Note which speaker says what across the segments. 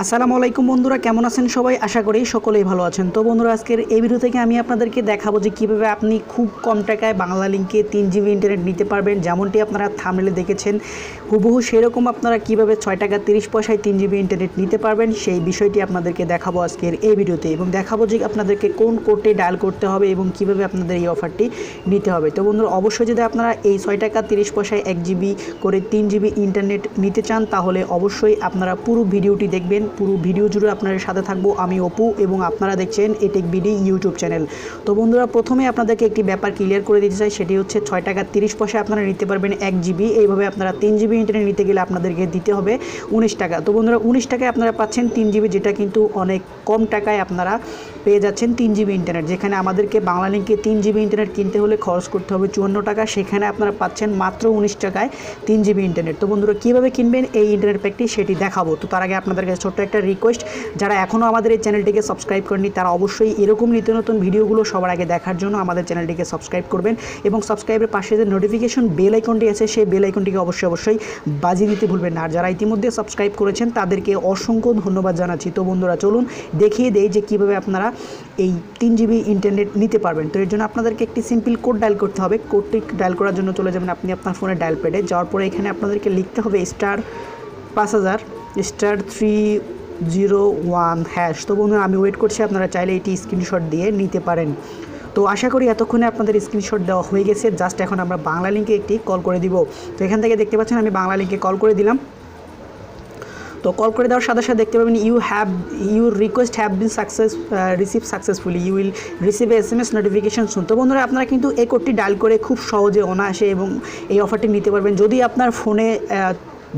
Speaker 1: আসসালামু আলাইকুম বন্ধুরা, কেমন আছেন সবাই? আশা করি সকলেই ভালো আছেন। তো বন্ধুরা, আজকের এই ভিডিও থেকে আমি আপনাদেরকে দেখাবো যে কীভাবে আপনি খুব কম টাকায় বাংলালিংকে 3 GB ইন্টারনেট নিতে পারবেন। যেমনটি আপনারা থাম্বনেলে দেখেছেন, হুবহু সেরকম আপনারা কীভাবে 6 টাকা 30 পয়সায় 3 GB ইন্টারনেট নিতে পারবেন সেই বিষয়টি আপনাদেরকে দেখাবো আজকের এই ভিডিওতে, এবং দেখাবো যে আপনাদেরকে কোন কোডটি ডায়াল করতে হবে এবং কীভাবে আপনাদের এই অফারটি নিতে হবে। তো বন্ধুরা, অবশ্যই যদি আপনারা এই 6 টাকা 30 পয়সায় 1 GB করে 3 GB ইন্টারনেট নিতে চান, তাহলে অবশ্যই আপনারা পুরো ভিডিওটি দেখবেন। পুরো ভিডিও জুড়ে আপনাদের সাথে থাকবো আমি অপু, এবং আপনারা দেখছেন এটেক বিডি ইউটিউব চ্যানেল। তো বন্ধুরা, প্রথমে আপনাদেরকে একটি ব্যাপার ক্লিয়ার করে দিতে চাই, সেটি হচ্ছে 6 টাকা 30 পয়সায় আপনারা নিতে পারবেন 1 GB। এইভাবে আপনারা 3 GB ইন্টারনেট নিতে গেলে আপনাদেরকে দিতে হবে 19 টাকা। তো বন্ধুরা, 19 টাকায় আপনারা পাচ্ছেন 3 GB, যেটা কিন্তু অনেক কম টাকায় আপনারা পেয়ে যাচ্ছেন 3 GB ইন্টারনেট। যেখানে আমাদেরকে বাংলালিংকে 3 GB ইন্টারনেট কিনতে হলে খরচ করতে হবে 54 টাকা, সেখানে আপনারা পাচ্ছেন মাত্র 19 টাকায় 3 GB ইন্টারনেট। তো বন্ধুরা, কীভাবে কিনবেন এই ইন্টারনেট প্যাকটি সেটি দেখাবো। তো তার আগে আপনাদের কাছে ছোট্ট একটা রিকোয়েস্ট, যারা এখনও আমাদের এই চ্যানেলটিকে সাবস্ক্রাইব করেনি তারা অবশ্যই এরকম নিত্য নতুন ভিডিওগুলো সবার আগে দেখার জন্য আমাদের চ্যানেলটিকে সাবস্ক্রাইব করবেন, এবং সাবস্ক্রাইবের পাশে যে নোটিফিকেশন বেল আইকনটি আছে সেই বেল আইকনটিকে অবশ্যই বাজিয়ে দিতে ভুলবেন না। আর যারা ইতিমধ্যে সাবস্ক্রাইব করেছেন তাদেরকে অসংখ্য ধন্যবাদ জানাচ্ছি। তো বন্ধুরা, চলুন দেখিয়ে দেই যে কীভাবে আপনারা এই 3 GB ইন্টারনেট নিতে পারবেন। তো এর জন্য আপনাদেরকে একটি সিম্পল কোড ডায়াল করতে হবে। কোডটি ডায়াল করার জন্য চলে যাবেন আপনি আপনার ফোনের ডায়াল প্যাডে। যাওয়ার পরে এখানে আপনাদেরকে লিখতে হবে *5000 *301#। তো বন্ধুরা, আমি ওয়েট করছি, আপনারা চাইলে এটি স্ক্রিনশট দিয়ে নিতে পারেন। তো আশা করি এতক্ষণে আপনাদের স্ক্রিনশট দেওয়া হয়ে গেছে। জাস্ট এখন আমরা বাংলালিংকে একটি কল করে দিব। তো এখান থেকে দেখতে পাচ্ছেন আমি বাংলালিংকে কল করে দিলাম। তো কল করে দেওয়ার সাথে সাথে দেখতে পাবেন your request have been receive successfully, you will receive SMS notification soon. তো বন্ধুরা, আপনারা কিন্তু এই কোডটি ডায়াল করে খুব সহজে অনায়াসে এবং এই অফারটি নিতে পারবেন। যদি আপনার ফোনে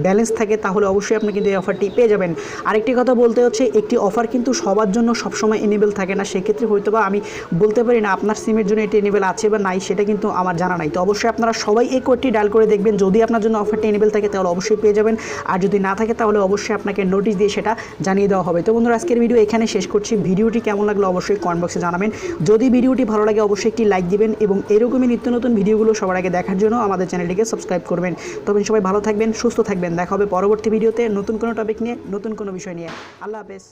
Speaker 1: ব্যালেন্স থাকে তাহলে অবশ্যই আপনি কিন্তু এই অফারটি পেয়ে যাবেন। আরেকটি কথা বলতে হচ্ছে, একটি অফার কিন্তু সবার জন্য সবসময় এনেবেল থাকে না। সেক্ষেত্রে হয়তো বা আমি বলতে পারি না আপনার সিমের জন্য এটি এনেবেল আছে বা নাই, সেটা কিন্তু আমার জানা নাই। তো অবশ্যই আপনারা সবাই এই কোডটি ডায়াল করে দেখবেন। যদি আপনার জন্য অফারটি এনেবেল থাকে তাহলে অবশ্যই পেয়ে যাবেন, আর যদি না থাকে তাহলে অবশ্যই আপনাকে নোটিশ দিয়ে সেটা জানিয়ে দেওয়া হবে। তো বন্ধুরা, আজকের ভিডিও এখানে শেষ করছি। ভিডিওটি কেমন লাগলো অবশ্যই কমেন্ট বক্সে জানাবেন। যদি ভিডিওটি ভালো লাগে অবশ্যই একটি লাইক দিবেন, এবং এরকমই নিত্য নতুন ভিডিওগুলো সবার আগে দেখার জন্য আমাদের চ্যানেলটিকে সাবস্ক্রাইব করবেন। তবে সবাই ভালো থাকবেন, সুস্থ থাকবেন। দেখা হবে পরবর্তী ভিডিওতে নতুন কোনো টপিক নিয়ে, নতুন কোনো বিষয় নিয়ে। আল্লাহ হাফেজ।